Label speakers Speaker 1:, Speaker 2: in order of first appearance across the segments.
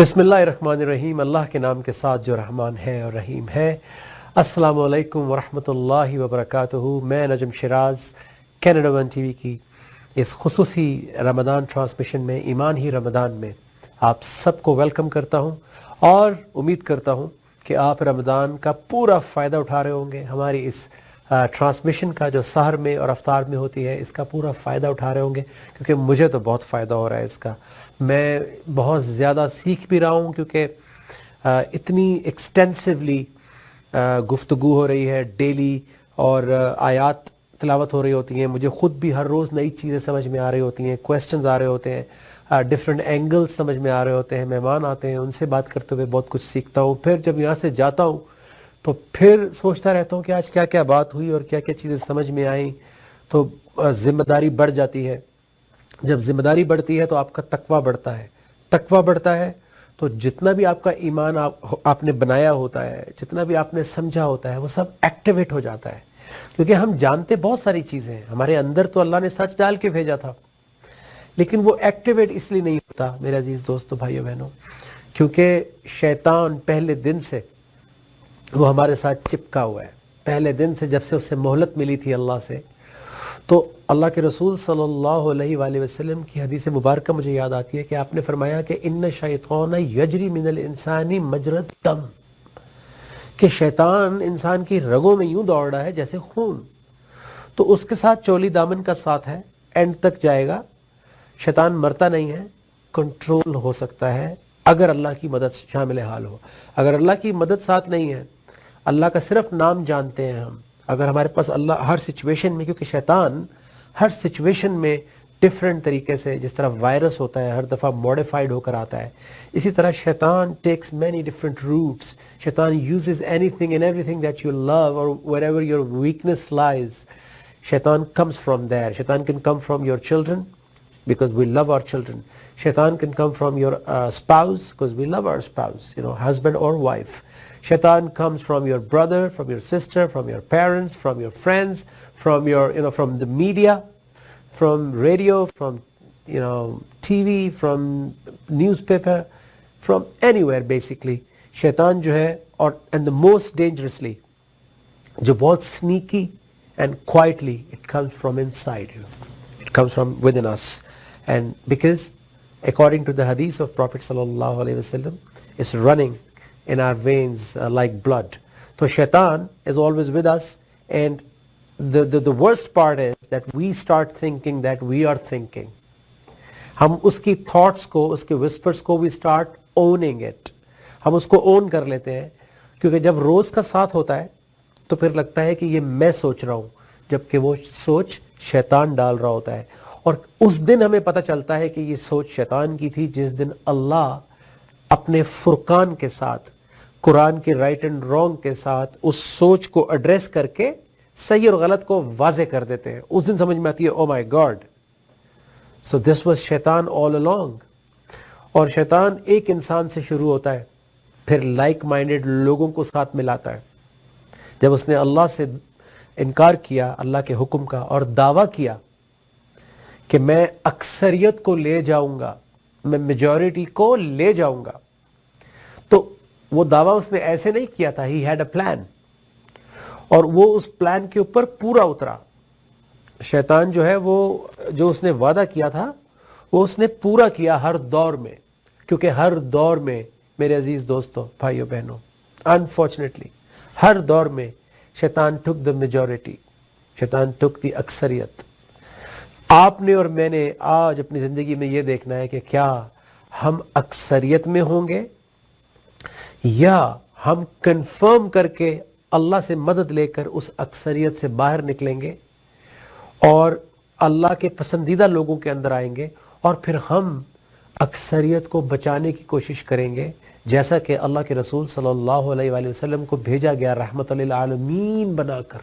Speaker 1: بسم اللہ الرحمن الرحیم، اللہ کے نام کے ساتھ جو رحمان ہے اور رحیم ہے۔ السلام علیکم ورحمۃ اللہ وبرکاتہ۔ میں Najam Shiraz Canada one T V کی اس خصوصی رمضان ٹرانسمیشن میں، ایمان ہی رمضان میں آپ سب کو ویلکم کرتا ہوں اور امید کرتا ہوں کہ آپ رمضان کا پورا فائدہ اٹھا رہے ہوں گے۔ ہماری اس ٹرانسمیشن کا جو سحر میں اور افطار میں ہوتی ہے، اس کا پورا فائدہ اٹھا رہے ہوں گے، کیونکہ مجھے تو بہت فائدہ ہو رہا ہے اس کا۔ میں بہت زیادہ سیکھ بھی رہا ہوں، کیونکہ اتنی ایکسٹینسولی گفتگو ہو رہی ہے ڈیلی، اور آیات تلاوت ہو رہی ہوتی ہیں۔ مجھے خود بھی ہر روز نئی چیزیں سمجھ میں آ رہی ہوتی ہیں، کویسچنز آ رہے ہوتے ہیں، ڈفرینٹ اینگلز سمجھ میں آ رہے ہوتے ہیں، مہمان آتے ہیں، ان سے بات کرتے ہوئے بہت کچھ سیکھتا ہوں۔ پھر جب یہاں سے جاتا ہوں تو پھر سوچتا رہتا ہوں کہ آج کیا کیا بات ہوئی اور کیا کیا چیزیں سمجھ میں آئیں، تو ذمہ داری بڑھ جاتی ہے۔ جب ذمہ داری بڑھتی ہے تو آپ کا تقویٰ بڑھتا ہے، تقویٰ بڑھتا ہے تو جتنا بھی آپ کا ایمان آپ نے بنایا ہوتا ہے، جتنا بھی آپ نے سمجھا ہوتا ہے، وہ سب ایکٹیویٹ ہو جاتا ہے۔ کیونکہ ہم جانتے بہت ساری چیزیں ہیں، ہمارے اندر تو اللہ نے سچ ڈال کے بھیجا تھا، لیکن وہ ایکٹیویٹ اس لیے نہیں ہوتا میرے عزیز دوستو، بھائیو بہنوں، کیونکہ شیطان پہلے دن سے وہ ہمارے ساتھ چپکا ہوا ہے۔ پہلے دن سے، جب سے اسے مہلت ملی تھی اللہ سے، تو اللہ کے رسول صلی اللہ علیہ وآلہ وسلم کی حدیث مبارکہ مجھے یاد آتی ہے کہ آپ نے فرمایا کہ ان شیطان یجری من الانسان مجری الدم، کہ شیطان انسان کی رگوں میں یوں دوڑ رہا ہے جیسے خون۔ تو اس کے ساتھ چولی دامن کا ساتھ ہے، اینڈ تک جائے گا۔ شیطان مرتا نہیں ہے، کنٹرول ہو سکتا ہے اگر اللہ کی مدد شامل حال ہو۔ اگر اللہ کی مدد ساتھ نہیں ہے، اللہ کا صرف نام جانتے ہیں ہم، اگر ہمارے پاس اللہ ہر سچویشن میں، کیونکہ شیطان ہر سچویشن میں ڈفرینٹ طریقے سے، جس طرح وائرس ہوتا ہے ہر دفعہ موڈیفائڈ ہو کر آتا ہے، اسی طرح شیطان ٹیکس مینی ڈفرینٹ روٹس۔ شیطان uses anything and everything that you love اور wherever your weakness lies, شیطان comes from there. Shaitan can come from your children because we love our children. Shaitan can come from your spouse because we love our spouse, husband or wife. Shaitan comes from your brother, from your sister, from your parents, from your friends, from your, from the media, from radio, from, TV, from newspaper, from anywhere basically. Shaitan جو ہے، اور and the most dangerously، جو بہت sneaky and quietly, it comes from inside you. It comes from within us. And because according to the hadith of Prophet sallallahu alaihi wasallam, it's running in our veins like blood. So shaitan is always with us, and the worst part is that we start thinking that we are thinking. ہم اس کی thoughts کو، اس کے whispers کو we start owning it. ہم اس کو اون کر لیتے ہیں، کیونکہ جب روز کا ساتھ ہوتا ہے تو پھر لگتا ہے کہ یہ میں سوچ رہا ہوں، جبکہ وہ سوچ شیطان ڈال رہا ہوتا ہے۔ اور اس دن ہمیں پتہ چلتا ہے کہ یہ سوچ شیطان کی تھی، جس دن اللہ اپنے فرقان کے ساتھ، قرآن کے رائٹ اینڈ رانگ کے ساتھ اس سوچ کو ایڈریس کر کے صحیح اور غلط کو واضح کر دیتے ہیں۔ اس دن سمجھ میں آتی ہے، او مائی گاڈ، سو دس واز شیطان آل along۔ اور شیطان ایک انسان سے شروع ہوتا ہے، پھر لائک مائنڈڈ لوگوں کو ساتھ ملاتا ہے۔ جب اس نے اللہ سے انکار کیا، اللہ کے حکم کا، اور دعویٰ کیا کہ میں اکثریت کو لے جاؤں گا، میں میجورٹی کو لے جاؤں گا، تو وہ دعویٰ اس نے ایسے نہیں کیا تھا، ہی ہیڈ اے پلان، اور وہ اس پلان کے اوپر پورا اترا۔ شیطان جو ہے، وہ جو اس نے وعدہ کیا تھا وہ اس نے پورا کیا ہر دور میں، کیونکہ ہر دور میں میرے عزیز دوستو، بھائیو بہنوں، انفارچونیٹلی ہر دور میں شیطان ٹک دا میجورٹی، شیطان ٹک دی اکثریت۔ آپ نے اور میں نے آج اپنی زندگی میں یہ دیکھنا ہے کہ کیا ہم اکثریت میں ہوں گے، یا ہم کنفرم کر کے اللہ سے مدد لے کر اس اکثریت سے باہر نکلیں گے اور اللہ کے پسندیدہ لوگوں کے اندر آئیں گے، اور پھر ہم اکثریت کو بچانے کی کوشش کریں گے، جیسا کہ اللہ کے رسول صلی اللہ علیہ وآلہ وسلم کو بھیجا گیا رحمت للعالمین بنا کر۔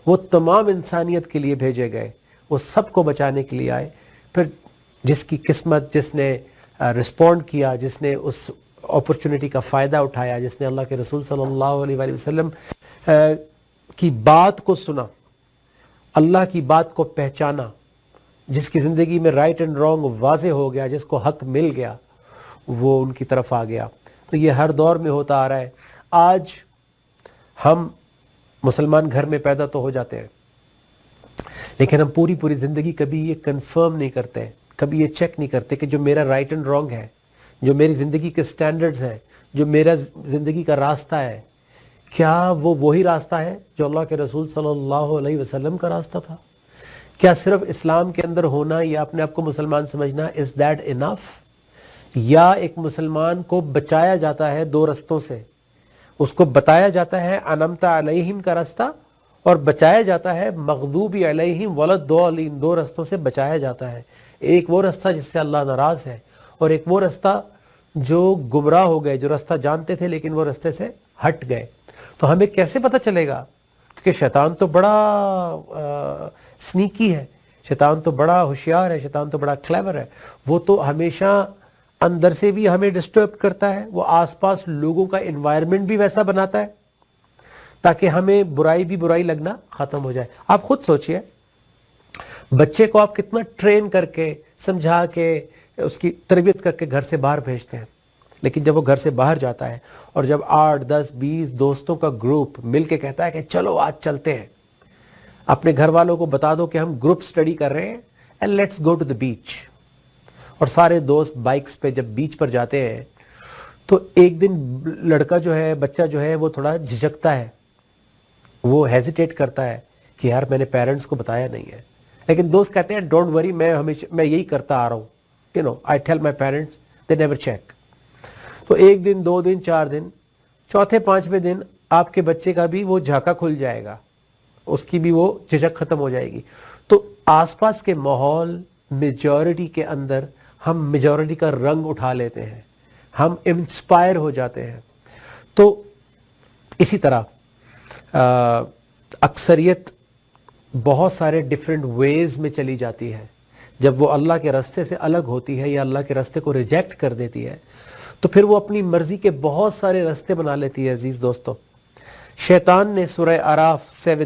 Speaker 1: وہ تمام انسانیت کے لیے بھیجے گئے، وہ سب کو بچانے کے لیے آئے۔ پھر جس کی قسمت، جس نے رسپونڈ کیا، جس نے اس اپرچونٹی کا فائدہ اٹھایا، جس نے اللہ کے رسول صلی اللہ علیہ وآلہ وسلم کی بات کو سنا، اللہ کی بات کو پہچانا، جس کی زندگی میں رائٹ اینڈ رانگ واضح ہو گیا، جس کو حق مل گیا، وہ ان کی طرف آ گیا. تو یہ ہر دور میں ہوتا آ رہا ہے. آج ہم مسلمان گھر میں پیدا تو ہو جاتے ہیں, لیکن ہم پوری زندگی کبھی یہ کنفرم نہیں کرتے, کبھی یہ چیک نہیں کرتے کہ جو میرا رائٹ اینڈ رانگ ہے, جو میری زندگی کے سٹینڈرڈز ہیں, جو میرا زندگی کا راستہ ہے, کیا وہ وہی راستہ ہے جو اللہ کے رسول صلی اللہ علیہ وسلم کا راستہ تھا؟ کیا صرف اسلام کے اندر ہونا یا اپنے آپ کو مسلمان سمجھنا از دیٹ انف؟ یا ایک مسلمان کو بچایا جاتا ہے دو رستوں سے, اس کو بتایا جاتا ہے انعمت علیہم کا راستہ, اور بچایا جاتا ہے مغضوب علیہم ولضالین, دو رستوں سے بچایا جاتا ہے. ایک وہ رستہ جس سے اللہ ناراض ہے, اور ایک وہ رستہ جو گمراہ ہو گئے, جو رستہ جانتے تھے لیکن وہ رستے سے ہٹ گئے. تو ہمیں کیسے پتہ چلے گا؟ کیونکہ شیطان تو بڑا سنیکی ہے, شیطان تو بڑا ہوشیار ہے, شیطان تو بڑا کلیور ہے. وہ تو ہمیشہ اندر سے بھی ہمیں ڈسٹرب کرتا ہے, وہ آس پاس لوگوں کا انوائرمنٹ بھی ویسا بناتا ہے تاکہ ہمیں برائی بھی برائی لگنا ختم ہو جائے. آپ خود سوچئے, بچے کو آپ کتنا ٹرین کر کے, سمجھا کے, اس کی تربیت کر کے گھر سے باہر بھیجتے ہیں, لیکن جب وہ گھر سے باہر جاتا ہے اور جب 8 10 20 دوستوں کا گروپ مل کے کہتا ہے کہ چلو آج چلتے ہیں, اپنے گھر والوں کو بتا دو کہ ہم گروپ سٹڈی کر رہے ہیں and let's go to the beach, اور سارے دوست بائکس پہ جب بیچ پر جاتے ہیں تو ایک دن لڑکا جو ہے, بچہ جو ہے, وہ تھوڑا جھجکتا ہے, وہ ہیزیٹیٹ کرتا ہے کہ یار میں نے پیرنٹس کو بتایا نہیں ہے, لیکن دوست کہتے ہیں ڈونٹ وری, میں یہی کرتا آ رہا ہوں, you know I tell my parents, they never check. تو ایک دن, 2 دن, 4 دن, چوتھے 5ویں دن آپ کے بچے کا بھی وہ جھاکا کھل جائے گا, اس کی بھی وہ جھجک ختم ہو جائے گی. تو آس پاس کے ماحول, میجورٹی کے اندر ہم میجورٹی کا رنگ اٹھا لیتے ہیں, ہم انسپائر ہو جاتے ہیں. تو اسی طرح اکثریت بہت سارے ڈیفرنٹ ویز میں چلی جاتی ہے. جب وہ اللہ کے راستے سے الگ ہوتی ہے یا اللہ کے راستے کو ریجیکٹ کر دیتی ہے تو پھر وہ اپنی مرضی کے بہت سارے راستے بنا لیتی ہے. عزیز دوستو, شیطان نے سورہ اعراف 7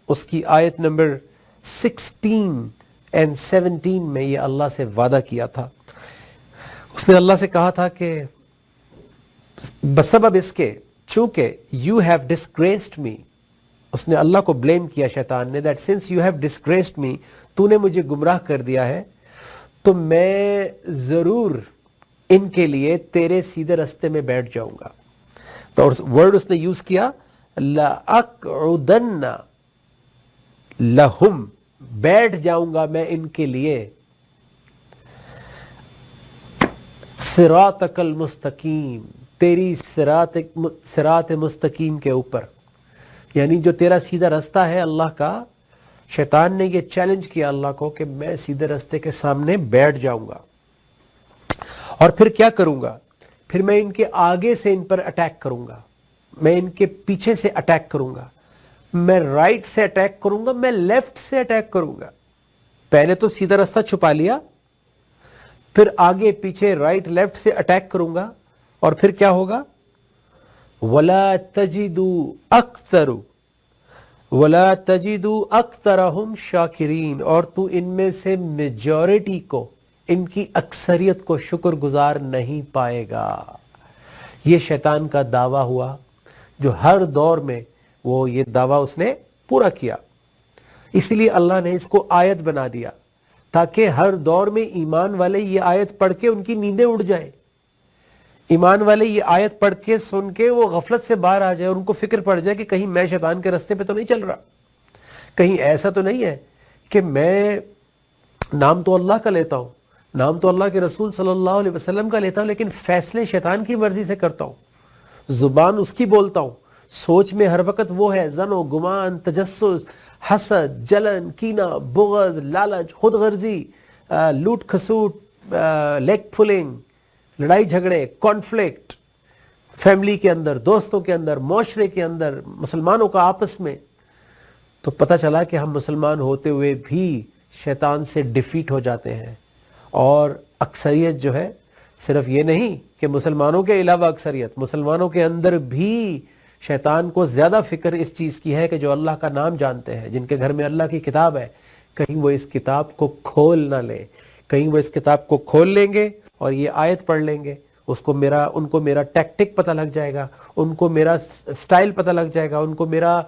Speaker 1: اس کی آیت نمبر 16 and 17 میں یہ اللہ سے وعدہ کیا تھا. اس نے اللہ سے کہا تھا کہ بسبب اس کے, چونکہ you have disgraced me, اس نے اللہ کو بلیم کیا شیطان نے, that since you have disgraced me, تو نے مجھے گمراہ کر دیا ہے, تو میں ضرور ان کے لیے تیرے سیدھے رستے میں بیٹھ جاؤں گا. تو ورڈ اس نے یوز کیا لَأَقْعُدَنَّ لَهُمْ, بیٹھ جاؤں گا میں ان کے لیے, صراطک المستقیم, تیری صراط مستقیم کے اوپر, یعنی جو تیرا سیدھا رستہ ہے اللہ کا. شیطان نے یہ چیلنج کیا اللہ کو کہ میں سیدھے رستے کے سامنے بیٹھ جاؤں گا, اور پھر کیا کروں گا, پھر میں ان کے آگے سے ان پر اٹیک کروں گا, میں ان کے پیچھے سے اٹیک کروں گا, میں رائٹ سے اٹیک کروں گا, میں لیفٹ سے اٹیک کروں گا. پہلے تو سیدھا راستہ چھپا لیا, پھر آگے پیچھے رائٹ لیفٹ سے اٹیک کروں گا, اور پھر کیا ہوگا, وَلَا تَجِدُوا أَكْثَرَهُمْ شَاكِرِينَ, اور تو ان میں سے میجورٹی کو, ان کی اکثریت کو شکر گزار نہیں پائے گا. یہ شیطان کا دعویٰ ہوا جو ہر دور میں وہ یہ دعویٰ اس نے پورا کیا. اسی لیے اللہ نے اس کو آیت بنا دیا تاکہ ہر دور میں ایمان والے یہ آیت پڑھ کے ان کی نیندیں اڑ جائیں, ایمان والے یہ آیت پڑھ کے سن کے وہ غفلت سے باہر آ جائے, اور ان کو فکر پڑ جائے کہ کہیں میں شیطان کے راستے پہ تو نہیں چل رہا, کہیں ایسا تو نہیں ہے کہ میں نام تو اللہ کا لیتا ہوں, نام تو اللہ کے رسول صلی اللہ علیہ وسلم کا لیتا ہوں, لیکن فیصلے شیطان کی مرضی سے کرتا ہوں, زبان اس کی بولتا ہوں, سوچ میں ہر وقت وہ ہے زن و گمان, تجسس, حسد, جلن, کینہ, بغض, لالچ, خود غرضی, لوٹ کھسوٹ, لیگ پولنگ, لڑائی جھگڑے, کانفلکٹ, فیملی کے اندر, دوستوں کے اندر, معاشرے کے اندر, مسلمانوں کا آپس میں. تو پتہ چلا کہ ہم مسلمان ہوتے ہوئے بھی شیطان سے ڈیفیٹ ہو جاتے ہیں. اور اکثریت جو ہے, صرف یہ نہیں کہ مسلمانوں کے علاوہ اکثریت, مسلمانوں کے اندر بھی شیطان کو زیادہ فکر اس چیز کی ہے کہ جو اللہ کا نام جانتے ہیں, جن کے گھر میں اللہ کی کتاب ہے, کہیں وہ اس کتاب کو کھول نہ لیں. کہیں وہ اس کتاب کو کھول لیں گے اور یہ آیت پڑھ لیں گے ان کو میرا ٹیکٹک پتہ لگ جائے گا, ان کو میرا سٹائل پتہ لگ جائے گا, ان کو میرا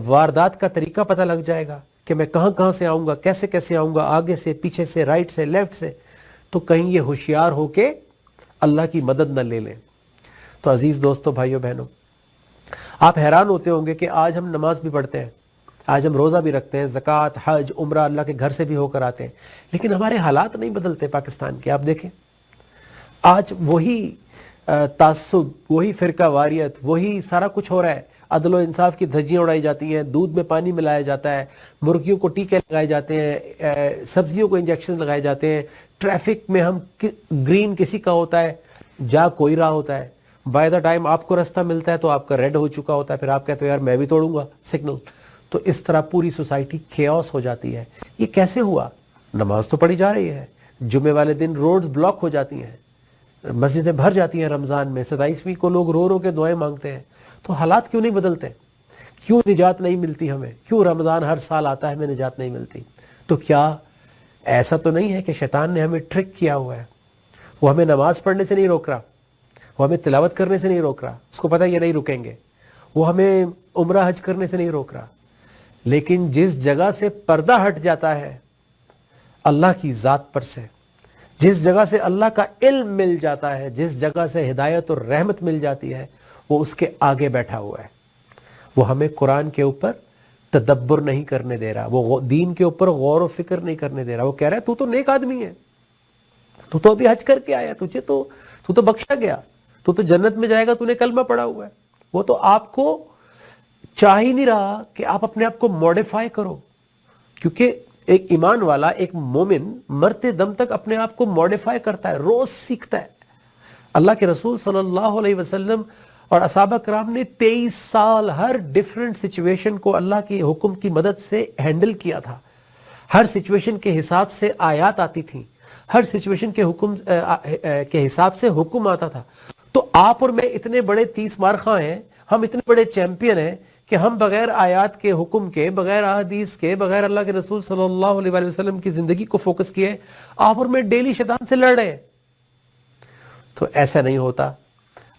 Speaker 1: واردات کا طریقہ پتہ لگ جائے گا کہ میں کہاں کہاں سے آؤں گا, کیسے کیسے آؤں گا, آگے سے, پیچھے سے, رائٹ سے, لیفٹ سے. تو کہیں یہ ہوشیار ہو کے اللہ کی مدد نہ لے لیں. تو عزیز دوستو, بھائیو بہنوں, آپ حیران ہوتے ہوں گے کہ آج ہم نماز بھی پڑھتے ہیں, آج ہم روزہ بھی رکھتے ہیں, زکوٰۃ, حج, عمرہ اللہ کے گھر سے بھی ہو کر آتے ہیں, لیکن ہمارے حالات نہیں بدلتے پاکستان کے. آپ دیکھیں آج وہی تعصب, وہی فرقہ واریت, وہی سارا کچھ ہو رہا ہے. عدل و انصاف کی دھجیاں اڑائی جاتی ہیں, دودھ میں پانی ملایا جاتا ہے, مرغیوں کو ٹیکے لگائے جاتے ہیں, سبزیوں کو انجیکشن لگائے جاتے ہیں, ٹریفک میں ہم گرین کسی کا ہوتا ہے, جا کوئی رہا ہوتا ہے. بائی دا ٹائم آپ کو راستہ ملتا ہے تو آپ کا ریڈ ہو چکا ہوتا ہے, پھر آپ کہتے ہو یار میں بھی توڑوں گا سگنل. تو اس طرح پوری سوسائٹی کیوس ہو جاتی ہے. یہ کیسے ہوا؟ نماز تو پڑھی جا رہی ہے, جمعے والے دن روڈز بلاک ہو جاتی ہیں, مسجدیں بھر جاتی ہیں, رمضان میں 27ویں کو لوگ رو رو کے دعائیں مانگتے ہیں. تو حالات کیوں نہیں بدلتے؟ کیوں نجات نہیں ملتی ہمیں؟ کیوں رمضان ہر سال آتا ہے ہمیں نجات نہیں ملتی؟ تو کیا ایسا تو نہیں ہے کہ شیطان نے ہمیں ٹرک کیا ہوا ہے؟ وہ ہمیں نماز پڑھنے سے نہیں روک رہا, وہ ہمیں تلاوت کرنے سے نہیں روک رہا, اس کو پتہ ہے یہ نہیں رکیں گے. وہ ہمیں عمرہ حج کرنے سے نہیں روک رہا, لیکن جس جگہ سے پردہ ہٹ جاتا ہے اللہ کی ذات پر سے, جس جگہ سے اللہ کا علم مل جاتا ہے, جس جگہ سے ہدایت اور رحمت مل جاتی ہے, وہ اس کے آگے بیٹھا ہوا ہے. وہ ہمیں قرآن کے اوپر تدبر نہیں کرنے دے رہا, وہ دین کے اوپر غور و فکر نہیں کرنے دے رہا. وہ کہہ رہا ہے تو نیک آدمی ہے, تو ابھی حج کر کے آیا, تو تو بخشا گیا, تو جنت میں جائے گا, تو نے کلمہ پڑھا ہوا ہے. وہ تو آپ کو چاہ ہی نہیں رہا کہ آپ اپنے آپ کو موڈیفائی کرو, کیونکہ ایک ایمان والا, ایک مومن مرتے دم تک اپنے آپ کو موڈیفائی کرتا ہے, روز سیکھتا ہے. اللہ کے رسول صلی اللہ علیہ وسلم اور اصحابہ کرام نے 23 سال ہر ڈیفرنٹ سچویشن کو اللہ کے حکم کی مدد سے ہینڈل کیا تھا. ہر سچویشن کے حساب سے آیات آتی تھیں, ہر سچویشن کے حکم کے حساب سے حکم آتا تھا. تو آپ اور میں اتنے بڑے 30 مارخواں ہیں, ہم اتنے بڑے چیمپئن ہیں کہ ہم بغیر آیات کے حکم کے, بغیر احادیث کے, بغیر اللہ کے رسول صلی اللہ علیہ وسلم کی زندگی کو فوکس کیے آپ اور میں ڈیلی شیطان سے لڑ رہے ہیں. تو ایسا نہیں ہوتا.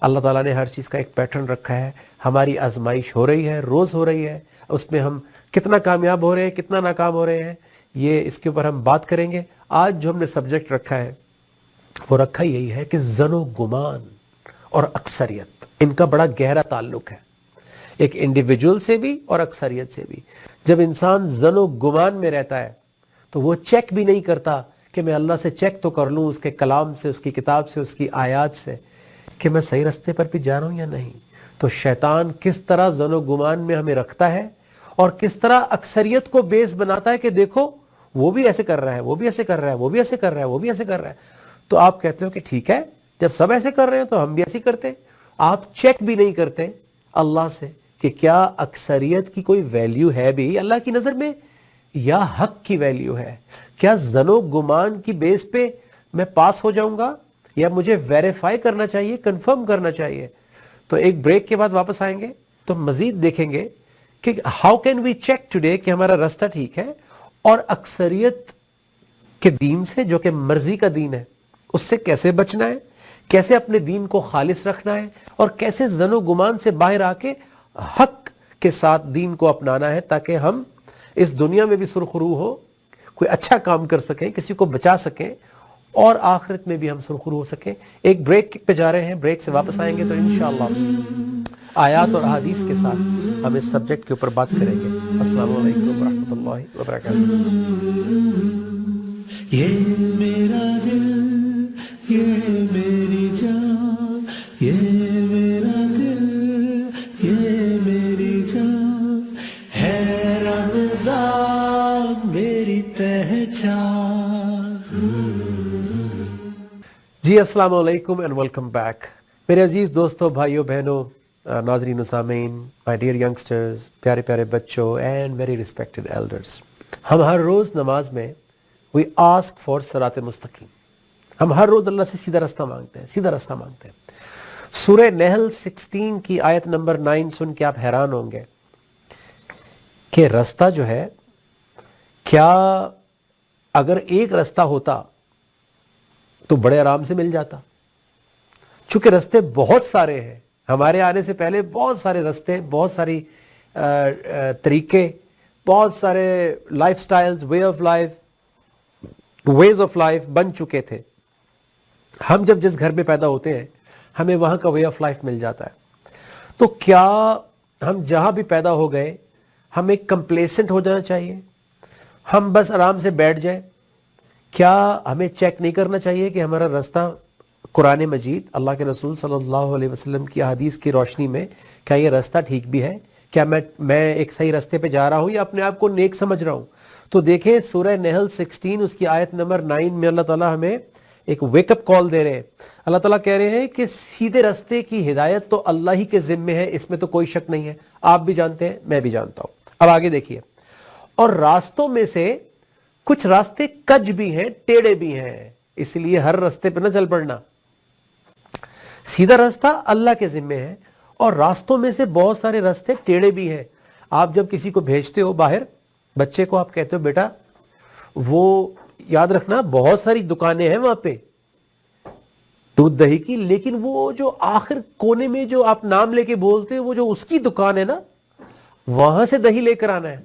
Speaker 1: اللہ تعالیٰ نے ہر چیز کا ایک پیٹرن رکھا ہے. ہماری آزمائش ہو رہی ہے, روز ہو رہی ہے, اس میں ہم کتنا کامیاب ہو رہے ہیں, کتنا ناکام ہو رہے ہیں, یہ اس کے اوپر ہم بات کریں گے. آج جو ہم نے سبجیکٹ رکھا ہے وہ رکھا یہی ہے کہ زن و گمان اور اکثریت, ان کا بڑا گہرا تعلق ہے, ایک انڈیویجول سے بھی اور اکثریت سے بھی. جب انسان زن و گمان میں رہتا ہے تو وہ چیک بھی نہیں کرتا کہ میں اللہ سے چیک تو کر لوں, اس کے کلام سے, اس کی کتاب سے, اس کی آیات سے, کہ میں صحیح رستے پر بھی جا رہا ہوں یا نہیں. تو شیطان کس طرح زن و گمان میں ہمیں رکھتا ہے اور کس طرح اکثریت کو بیس بناتا ہے کہ دیکھو وہ بھی ایسے کر رہا ہے, وہ بھی ایسے کر رہا ہے, وہ بھی ایسے کر رہا ہے, وہ بھی ایسے کر رہا ہے. تو آپ کہتے ہو کہ ٹھیک ہے, جب سب ایسے کر رہے ہیں تو ہم بھی ایسے کرتے. آپ چیک بھی نہیں کرتے اللہ سے کہ کیا اکثریت کی کوئی ویلیو ہے بھی اللہ کی نظر میں, یا حق کی ویلیو ہے. کیا زن و گمان کی بیس پہ میں پاس ہو جاؤں گا, یا مجھے ویریفائی کرنا چاہیے, کنفرم کرنا چاہیے. تو ایک بریک کے بعد واپس آئیں گے تو مزید دیکھیں گے کہ how can we check today کہ ہمارا راستہ ٹھیک ہے, اور اکثریت کے دین سے جو کہ مرضی کا دین ہے اس سے کیسے بچنا ہے, کیسے اپنے دین کو خالص رکھنا ہے, اور کیسے زن و گمان سے باہر آ کے حق کے ساتھ دین کو اپنانا ہے, تاکہ ہم اس دنیا میں بھی سرخرو ہو, کوئی اچھا کام کر سکیں, کسی کو بچا سکیں, اور آخرت میں بھی ہم سرخرو ہو سکیں. ایک بریک پہ جا رہے ہیں, بریک سے واپس آئیں گے تو انشاءاللہ آیات اور احادیث کے ساتھ ہم اس سبجیکٹ کے اوپر بات کریں گے. السلام علیکم ورحمۃ اللہ وبرکاتہ.
Speaker 2: یہ میرا دل, یہ میری جان, یہ میرا دل, یہ میری جان, ہے رمضان میری پہچان.
Speaker 1: جی السلام علیکم اینڈ ویلکم بیک. میرے عزیز دوستوں, بھائیوں, بہنوں, ناظرین و سامعین, مائی ڈیئر ینگسٹرز, پیارے پیارے بچوں اینڈ ویری ریسپیکٹڈ ایلڈرز. ہم ہر روز نماز میں وی آسک فار صراط مستقیم, ہم ہر روز اللہ سے سیدھا راستہ مانگتے ہیں, سیدھا راستہ مانگتے ہیں. سورہ نحل 16 کی آیت نمبر 9 سن کے آپ حیران ہوں گے کہ راستہ جو ہے, کیا اگر ایک راستہ ہوتا تو بڑے آرام سے مل جاتا, چونکہ رستے بہت سارے ہیں، ہمارے آنے سے پہلے بہت سارے رستے، بہت ساری طریقے، بہت سارے lifestyles, ways of life بن چکے تھے. ہم جب جس گھر میں پیدا ہوتے ہیں ہمیں وہاں کا وے آف لائف مل جاتا ہے. تو کیا ہم جہاں بھی پیدا ہو گئے ہمیں کمپلیسنٹ ہو جانا چاہیے، ہم بس آرام سے بیٹھ جائیں؟ کیا ہمیں چیک نہیں کرنا چاہیے کہ ہمارا رستہ قرآن مجید، اللہ کے رسول صلی اللہ علیہ وسلم کی احادیث کی روشنی میں کیا یہ رستہ ٹھیک بھی ہے؟ کیا میں ایک صحیح رستے پہ جا رہا ہوں یا اپنے آپ کو نیک سمجھ رہا ہوں؟ تو دیکھیں سورہ نحل 16 اس کی آیت نمبر 9 میں اللہ تعالیٰ ہمیں ایک ویک اپ کال دے رہے ہیں. اللہ تعالیٰ کہہ رہے ہیں کہ سیدھے رستے کی ہدایت تو اللہ ہی کے ذمے ہے، اس میں تو کوئی شک نہیں ہے. آپ بھی جانتے ہیں، میں بھی جانتا ہوں. اب آگے دیکھیے، اور راستوں میں سے کچھ راستے کج بھی ہیں، ٹیڑے بھی ہیں، اس لیے ہر راستے پہ نہ چل پڑنا. سیدھا راستہ اللہ کے ذمے ہے اور راستوں میں سے بہت سارے راستے ٹیڑے بھی ہیں. آپ جب کسی کو بھیجتے ہو باہر، بچے کو آپ کہتے ہو بیٹا وہ یاد رکھنا بہت ساری دکانیں ہیں وہاں پہ دودھ دہی کی، لیکن وہ جو آخر کونے میں جو آپ نام لے کے بولتے ہو وہ جو اس کی دکان ہے نا، وہاں سے دہی لے کر آنا ہے.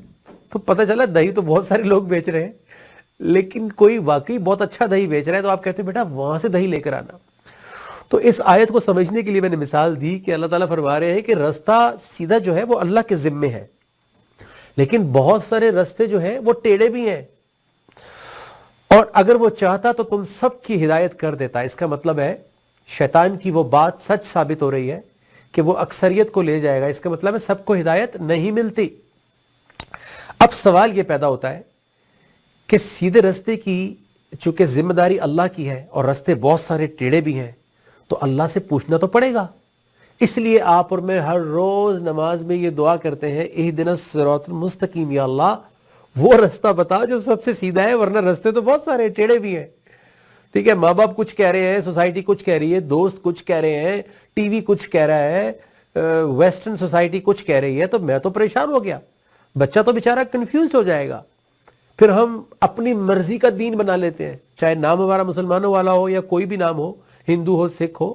Speaker 1: تو پتہ چلا دہی تو بہت سارے لوگ بیچ رہے ہیں لیکن کوئی واقعی بہت اچھا دہی بیچ رہا ہے، تو آپ کہتے ہو بیٹا وہاں سے دہی لے کر آنا. تو اس آیت کو سمجھنے کے لیے میں نے مثال دی کہ اللہ تعالیٰ فرما رہے ہیں کہ رستہ سیدھا جو ہے وہ اللہ کے ذمے ہے، لیکن بہت سارے رستے جو ہیں وہ ٹیڑے بھی ہیں، اور اگر وہ چاہتا تو تم سب کی ہدایت کر دیتا. اس کا مطلب ہے شیطان کی وہ بات سچ ثابت ہو رہی ہے کہ وہ اکثریت کو لے جائے گا. اس کا مطلب ہے سب کو ہدایت نہیں ملتی. اب سوال یہ پیدا ہوتا ہے کہ سیدھے رستے کی چونکہ ذمہ داری اللہ کی ہے اور رستے بہت سارے ٹیڑے بھی ہیں تو اللہ سے پوچھنا تو پڑے گا. اس لیے آپ اور میں ہر روز نماز میں یہ دعا کرتے ہیں اہدنا الصراط المستقیم، یا اللہ وہ رستہ بتا جو سب سے سیدھا ہے، ورنہ رستے تو بہت سارے ٹیڑے بھی ہیں. ٹھیک ہے، ماں باپ کچھ کہہ رہے ہیں، سوسائٹی کچھ کہہ رہی ہے، دوست کچھ کہہ رہے ہیں، ٹی وی کچھ کہہ رہا ہے، ویسٹرن سوسائٹی کچھ کہہ رہی ہے، تو میں تو پریشان ہو گیا. بچہ تو بیچارہ کنفیوزڈ ہو جائے گا. پھر ہم اپنی مرضی کا دین بنا لیتے ہیں، چاہے نام ہمارا مسلمانوں والا ہو یا کوئی بھی نام ہو، ہندو ہو سکھ ہو،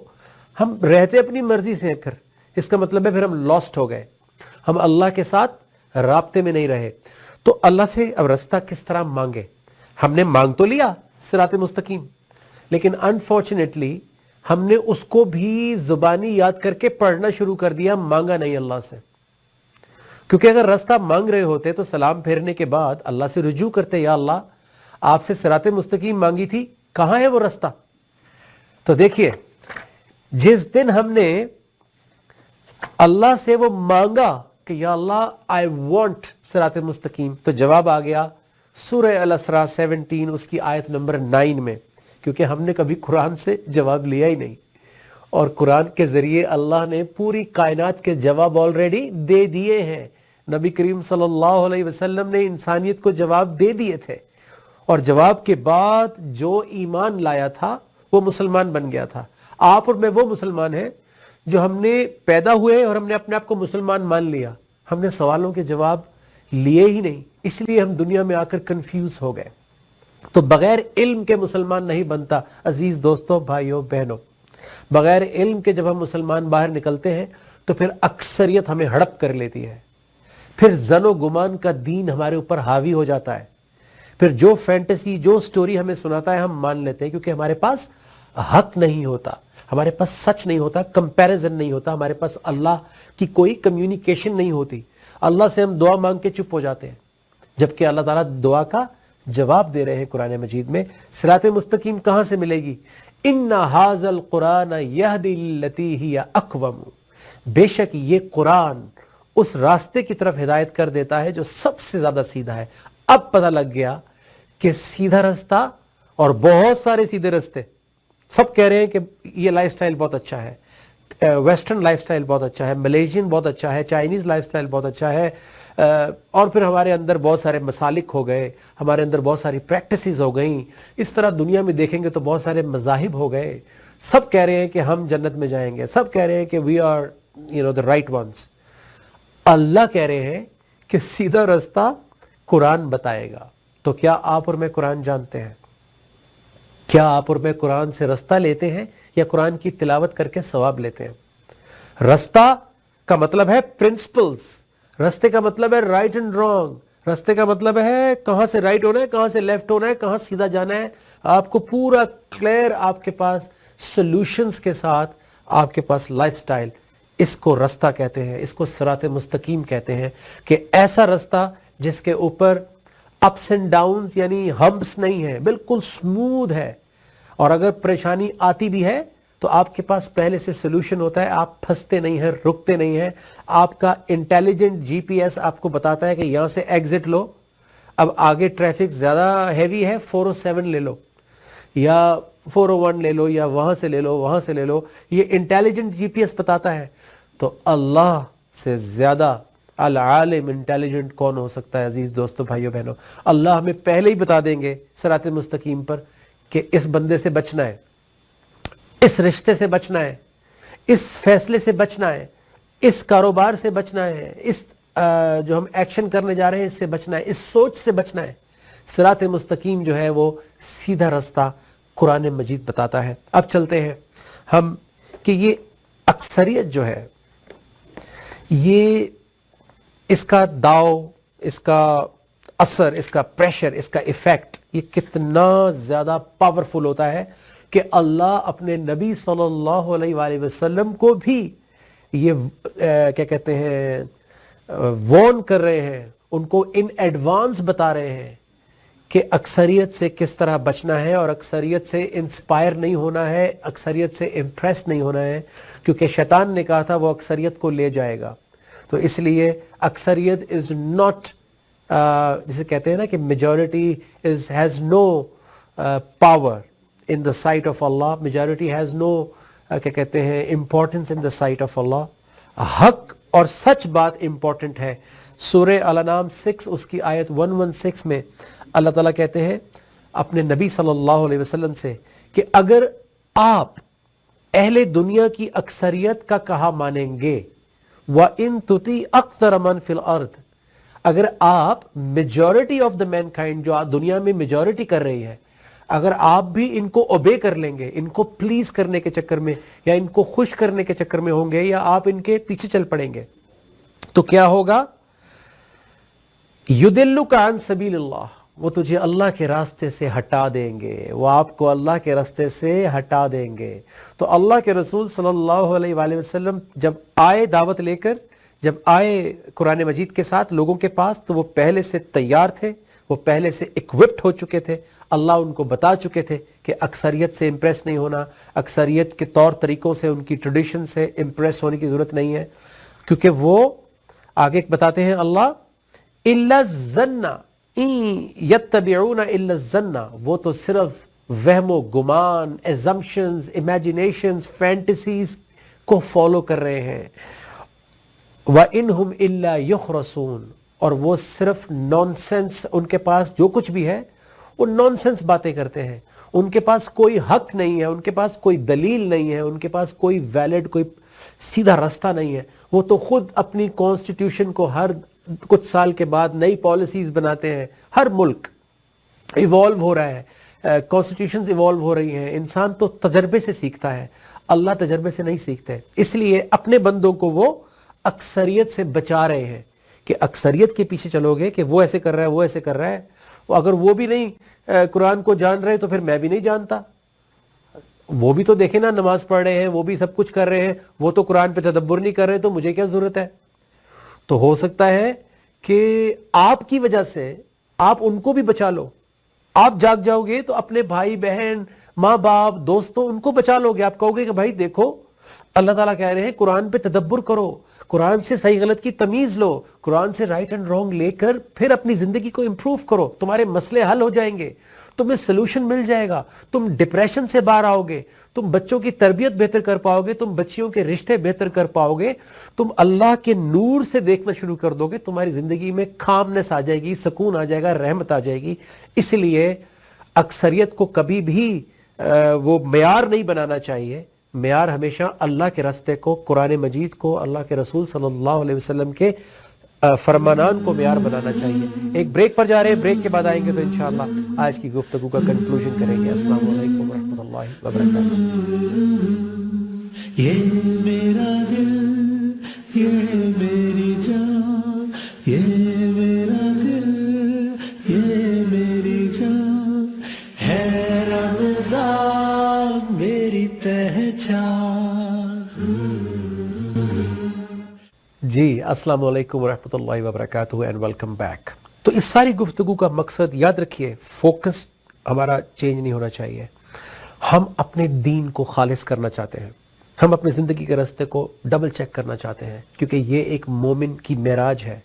Speaker 1: ہم رہتے اپنی مرضی سے ہیں. پھر اس کا مطلب ہے پھر ہم لاسٹ ہو گئے، ہم اللہ کے ساتھ رابطے میں نہیں رہے. تو اللہ سے اب رستہ کس طرح مانگے؟ ہم نے مانگ تو لیا صراط مستقیم، لیکن انفارچونیٹلی ہم نے اس کو بھی زبانی یاد کر کے پڑھنا شروع کر دیا، مانگا نہیں اللہ سے. کیونکہ اگر رستہ مانگ رہے ہوتے تو سلام پھیرنے کے بعد اللہ سے رجوع کرتے، یا اللہ آپ سے صراط مستقیم مانگی تھی، کہاں ہے وہ رستہ؟ تو دیکھیے جس دن ہم نے اللہ سے وہ مانگا کہ یا اللہ I want صراط مستقیم، تو جواب آ گیا سورہ الاسراء 17 اس کی آیت نمبر 9 میں. کیونکہ ہم نے کبھی قرآن سے جواب لیا ہی نہیں، اور قرآن کے ذریعے اللہ نے پوری کائنات کے جواب آلریڈی دے دیے ہیں. نبی کریم صلی اللہ علیہ وسلم نے انسانیت کو جواب دے دیے تھے، اور جواب کے بعد جو ایمان لایا تھا وہ مسلمان بن گیا تھا. آپ اور میں وہ مسلمان ہیں جو ہم نے پیدا ہوئے اور ہم نے اپنے آپ کو مسلمان مان لیا، ہم نے سوالوں کے جواب لیے ہی نہیں، اس لیے ہم دنیا میں آ کر کنفیوز ہو گئے. تو بغیر علم کے مسلمان نہیں بنتا. عزیز دوستوں، بھائیوں، بہنوں، بغیر علم کے جب ہم مسلمان باہر نکلتے ہیں تو پھر اکثریت ہمیں ہڑپ کر لیتی ہے، پھر زن و گمان کا دین ہمارے اوپر حاوی ہو جاتا ہے. پھر جو فینٹیسی، جو سٹوری ہمیں سناتا ہے ہم مان لیتے ہیں، کیونکہ ہمارے پاس حق نہیں ہوتا، ہمارے پاس سچ نہیں ہوتا، کمپیریزن نہیں ہوتا، ہمارے پاس اللہ کی کوئی کمیونیکیشن نہیں ہوتی. اللہ سے ہم دعا مانگ کے چپ ہو جاتے ہیں، جبکہ اللہ تعالیٰ دعا کا جواب دے رہے ہیں قرآن مجید میں. صراط مستقیم کہاں سے ملے گی؟ ان ھذا القرآن یہدی للتی ہی اقوم، بے شک یہ قرآن اس راستے کی طرف ہدایت کر دیتا ہے جو سب سے زیادہ سیدھا ہے. اب پتہ لگ گیا کہ سیدھا راستہ اور بہت سارے سیدھے راستے، سب کہہ رہے ہیں کہ یہ لائف سٹائل بہت اچھا ہے، ویسٹرن لائف سٹائل بہت اچھا ہے، ملیشین بہت اچھا ہے، چائنیز لائف سٹائل بہت اچھا ہے، اور پھر ہمارے اندر بہت سارے مسالک ہو گئے، ہمارے اندر بہت ساری پریکٹسز ہو گئیں. اس طرح دنیا میں دیکھیں گے تو بہت سارے مذاہب ہو گئے. سب کہہ رہے ہیں کہ ہم جنت میں جائیں گے، سب کہہ رہے ہیں کہ we are the right ones. اللہ کہہ رہے ہیں کہ سیدھا راستہ قرآن بتائے گا. تو کیا آپ اور میں قرآن جانتے ہیں؟ کیا آپ اور میں قرآن سے راستہ لیتے ہیں یا قرآن کی تلاوت کر کے ثواب لیتے ہیں۔ رستہ کا مطلب ہے پرنسپلز، رستے کا مطلب ہے رائٹ اینڈ رانگ، رستے کا مطلب ہے کہاں سے رائٹ ہونا ہے، کہاں سے لیفٹ ہونا ہے، کہاں سیدھا جانا ہے، آپ کو پورا کلیئر، آپ کے پاس سولوشنز کے ساتھ آپ کے پاس لائف سٹائل۔ اس کو رستہ کہتے ہیں، اس کو صراط مستقیم کہتے ہیں، کہ ایسا رستہ جس کے اوپر اپس اینڈ ڈاؤنز یعنی ہمپس نہیں ہیں، بالکل سموتھ ہے، اور اگر پریشانی آتی بھی ہے تو آپ کے پاس پہلے سے سولوشن ہوتا ہے، آپ پھنستے نہیں ہیں، رکتے نہیں ہیں، آپ کا انٹیلیجنٹ جی پی ایس آپ کو بتاتا ہے کہ یہاں سے ایگزٹ لو، اب آگے ٹریفک زیادہ ہیوی ہے 407 لے لو یا 401 لے لو یا وہاں سے لے لو وہاں سے لے لو، یہ انٹیلیجنٹ جی پی ایس بتاتا ہے۔ تو اللہ سے زیادہ العالم انٹیلیجنٹ کون ہو سکتا ہے عزیز دوستو بھائیو بہنوں؟ اللہ ہمیں پہلے ہی بتا دیں گے صراط مستقیم پر کہ اس بندے سے بچنا ہے، اس رشتے سے بچنا ہے، اس فیصلے سے بچنا ہے، اس کاروبار سے بچنا ہے، اس جو ہم ایکشن کرنے جا رہے ہیں اس سے بچنا ہے، اس سوچ سے بچنا ہے۔ صراط مستقیم جو ہے وہ سیدھا رستہ قرآن مجید بتاتا ہے۔ اب چلتے ہیں ہم کہ یہ اکثریت جو ہے، یہ اس کا داؤ، اس کا اثر، اس کا پریشر، اس کا ایفیکٹ یہ کتنا زیادہ پاورفل ہوتا ہے کہ اللہ اپنے نبی صلی اللہ علیہ وآلہ وسلم کو بھی یہ کیا کہتے ہیں وارن کر رہے ہیں، ان کو ان ایڈوانس بتا رہے ہیں کہ اکثریت سے کس طرح بچنا ہے، اور اکثریت سے انسپائر نہیں ہونا ہے، اکثریت سے امپریس نہیں ہونا ہے، کیونکہ شیطان نے کہا تھا وہ اکثریت کو لے جائے گا۔ تو اس لیے اکثریت از ناٹ، جسے کہتے ہیں نا کہ majority has no power in the sight of Allah, majority has no کیا کہتے ہیں importance in the sight of Allah۔ حق اور سچ بات امپورٹنٹ ہے۔ سورہ الانعام 6 اس کی آیت 116 میں اللہ تعالیٰ کہتے ہیں اپنے نبی صلی اللہ علیہ وسلم سے کہ اگر آپ اہل دنیا کی اکثریت کا کہا مانیں گے وَإِن تُطِيعْ أَكْثَرَ مَنْ فِي الْأَرْضِ، اگر آپ majority of the mankind جو دنیا میں میجورٹی کر رہی ہے، اگر آپ بھی ان کو اوبے کر لیں گے، ان کو پلیز کرنے کے چکر میں یا ان کو خوش کرنے کے چکر میں ہوں گے، یا آپ ان کے پیچھے چل پڑیں گے، تو کیا ہوگا؟ یُدِلُّکَ عَن سَبِیلِ اللَّهِ، وہ تجھے اللہ کے راستے سے ہٹا دیں گے، وہ آپ کو اللہ کے راستے سے ہٹا دیں گے۔ تو اللہ کے رسول صلی اللہ علیہ وآلہ وسلم جب آئے دعوت لے کر، جب آئے قرآن مجید کے ساتھ لوگوں کے پاس، تو وہ پہلے سے تیار تھے، وہ پہلے سے اکوپڈ ہو چکے تھے۔ اللہ ان کو بتا چکے تھے کہ اکثریت سے امپریس نہیں ہونا، اکثریت کے طور طریقوں سے، ان کی ٹریڈیشن سے امپریس ہونے کی ضرورت نہیں ہے، کیونکہ وہ آگے بتاتے ہیں اللہ إِلَّا الظَّنَّ إِن يَتَّبِعُونَ إِلَّا الظَّنَّ، وہ تو صرف وہم و گمان، assumptions، imaginations، فینٹیسیز کو فالو کر رہے ہیں۔ وَإِنْهُمْ إِلَّا يُخْرَصُونَ، اور وہ صرف نان سینس، ان کے پاس جو کچھ بھی ہے وہ نان سینس باتیں کرتے ہیں، ان کے پاس کوئی حق نہیں ہے، ان کے پاس کوئی دلیل نہیں ہے، ان کے پاس کوئی ویلڈ، کوئی سیدھا راستہ نہیں ہے۔ وہ تو خود اپنی کانسٹیٹیوشن کو ہر کچھ سال کے بعد نئی پالیسیز بناتے ہیں، ہر ملک ایوالو ہو رہا ہے، کانسٹیٹیوشنز ایوالو ہو رہی ہیں، انسان تو تجربے سے سیکھتا ہے، اللہ تجربے سے نہیں سیکھتے، اس لیے اپنے بندوں کو وہ اکثریت سے بچا رہے ہیں کہ اکثریت کے پیچھے چلو گے کہ وہ ایسے کر رہا ہے، وہ ایسے کر رہا ہے، اگر وہ بھی نہیں قرآن کو جان رہے تو پھر میں بھی نہیں جانتا، وہ بھی تو دیکھیں نا نماز پڑھ رہے ہیں، وہ بھی سب کچھ کر رہے ہیں، وہ تو قرآن پہ تدبر نہیں کر رہے، تو مجھے کیا ضرورت ہے؟ تو ہو سکتا ہے کہ آپ کی وجہ سے آپ ان کو بھی بچا لو، آپ جاگ جاؤ گے تو اپنے بھائی بہن، ماں باپ، دوستوں، ان کو بچا لو گے۔ آپ کہو گے کہ بھائی دیکھو اللہ تعالیٰ کہہ رہے ہیں قرآن پہ تدبر کرو، قرآن سے صحیح غلط کی تمیز لو، قرآن سے رائٹ اینڈ رانگ لے کر پھر اپنی زندگی کو امپروو کرو، تمہارے مسئلے حل ہو جائیں گے، تمہیں سلوشن مل جائے گا، تم ڈپریشن سے باہر آؤ گے، تم بچوں کی تربیت بہتر کر پاؤ گے، تم بچیوں کے رشتے بہتر کر پاؤ گے، تم اللہ کے نور سے دیکھنا شروع کر دو گے، تمہاری زندگی میں کامنس آ جائے گی، سکون آ جائے گا، رحمت آ جائے گی۔ اس لیے اکثریت کو کبھی بھی وہ معیار نہیں بنانا چاہیے، معیار ہمیشہ اللہ کے راستے کو، قرآن مجید کو، اللہ کے رسول صلی اللہ علیہ وسلم کے فرمانان کو معیار بنانا چاہیے۔ ایک بریک پر جا رہے ہیں، بریک کے بعد آئیں گے تو انشاءاللہ آج کی گفتگو کا کنکلوژن کریں گے۔ السلام علیکم۔ ورحمۃ اللہ وبرکاتہ.
Speaker 2: یہ میرا دل، یہ میری جان، یہ میرا دل، یہ میری جان ہے رمضان میری پہچان.
Speaker 1: جی السلام علیکم ورحمۃ اللہ وبرکاتہ اینڈ ویلکم بیک. تو اس ساری گفتگو کا مقصد یاد رکھیے، فوکس ہمارا چینج نہیں ہونا چاہیے. ہم اپنے دین کو خالص کرنا چاہتے ہیں، ہم اپنی زندگی کے راستے کو ڈبل چیک کرنا چاہتے ہیں، کیونکہ یہ ایک مومن کی معراج ہے،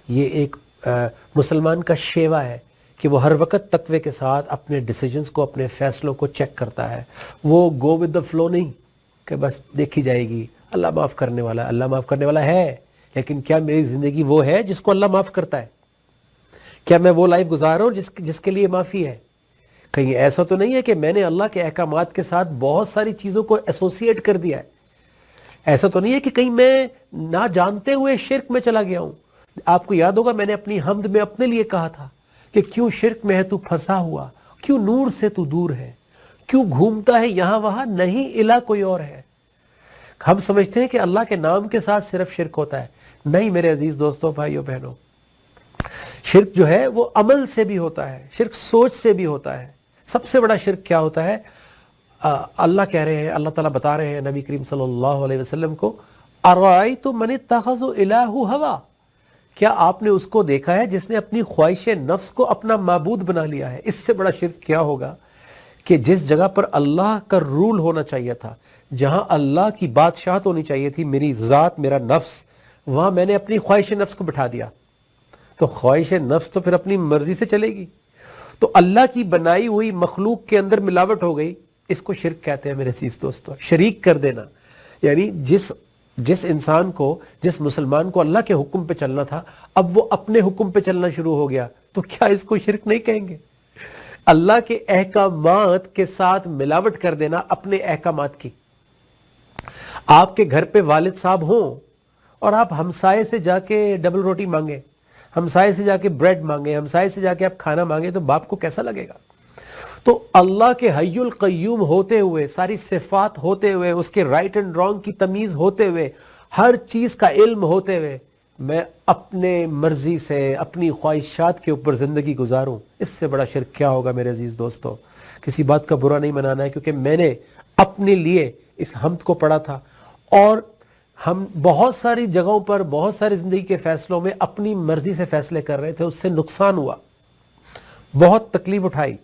Speaker 1: یہ ایک مسلمان کا شیوا ہے کہ وہ ہر وقت تقوی کے ساتھ اپنے ڈیسیجنز کو، اپنے فیصلوں کو چیک کرتا ہے. وہ گو ود دا فلو نہیں کہ بس دیکھی جائے گی، اللہ معاف کرنے والا ہے، اللہ معاف کرنے والا ہے، لیکن کیا میری زندگی وہ ہے جس کو اللہ معاف کرتا ہے؟ کیا میں وہ لائف گزار رہا ہوں جس کے لیے معافی ہے؟ کہیں ایسا تو نہیں ہے کہ میں نے اللہ کے احکامات کے ساتھ بہت ساری چیزوں کو ایسوسیٹ کر دیا ہے؟ ایسا تو نہیں ہے کہ کہیں میں نہ جانتے ہوئے شرک میں چلا گیا ہوں؟ آپ کو یاد ہوگا میں نے اپنی حمد میں اپنے لیے کہا تھا کہ کیوں شرک میں ہے تو پھنسا ہوا، کیوں نور سے تو دور ہے، کیوں گھومتا ہے یہاں وہاں، نہیں الہ کوئی اور ہے. ہم سمجھتے ہیں کہ اللہ کے نام کے ساتھ صرف شرک ہوتا ہے. نہیں میرے عزیز دوستوں، بھائیوں بہنوں، شرک جو ہے وہ عمل سے بھی ہوتا ہے، شرک سوچ سے بھی ہوتا ہے. سب سے بڑا شرک کیا ہوتا ہے؟ اللہ کہہ رہے ہیں، اللہ تعالیٰ بتا رہے ہیں نبی کریم صلی اللہ علیہ وسلم کو، اَرَأَيْتُم مَنِ اتَّخَذَ إِلَٰهُ هَوَىٰ، کیا آپ نے اس کو دیکھا ہے جس نے اپنی خواہش نفس کو اپنا معبود بنا لیا ہے؟ اس سے بڑا شرک کیا ہوگا کہ جس جگہ پر اللہ کا رول ہونا چاہیے تھا، جہاں اللہ کی بادشاہت ہونی چاہیے تھی، میری ذات، میرا نفس، وہاں میں نے اپنی خواہش نفس کو بٹھا دیا. تو خواہش نفس تو پھر اپنی مرضی سے چلے گی. تو اللہ کی بنائی ہوئی مخلوق کے اندر ملاوٹ ہو گئی. اس کو شرک کہتے ہیں میرے عزیز دوستو، شریک کر دینا. یعنی جس انسان کو، جس مسلمان کو اللہ کے حکم پہ چلنا تھا، اب وہ اپنے حکم پہ چلنا شروع ہو گیا، تو کیا اس کو شرک نہیں کہیں گے؟ اللہ کے احکامات کے ساتھ ملاوٹ کر دینا اپنے احکامات کی. آپ کے گھر پہ والد صاحب ہوں اور آپ ہمسائے سے جا کے ڈبل روٹی مانگیں، ہمسائے سے جا کے بریڈ مانگیں، ہمسائے سے جا کے آپ کھانا مانگیں، تو باپ کو کیسا لگے گا؟ تو اللہ کے حی القیوم ہوتے ہوئے، ساری صفات ہوتے ہوئے، اس کے رائٹ اینڈ رانگ کی تمیز ہوتے ہوئے، ہر چیز کا علم ہوتے ہوئے، میں اپنے مرضی سے، اپنی خواہشات کے اوپر زندگی گزاروں، اس سے بڑا شرک کیا ہوگا میرے عزیز دوستو؟ کسی بات کا برا نہیں منانا ہے، کیونکہ میں نے اپنے لیے اس حمد کو پڑھا تھا، اور ہم بہت ساری جگہوں پر، بہت ساری زندگی کے فیصلوں میں اپنی مرضی سے فیصلے کر رہے تھے، اس سے نقصان ہوا، بہت تکلیف اٹھائی،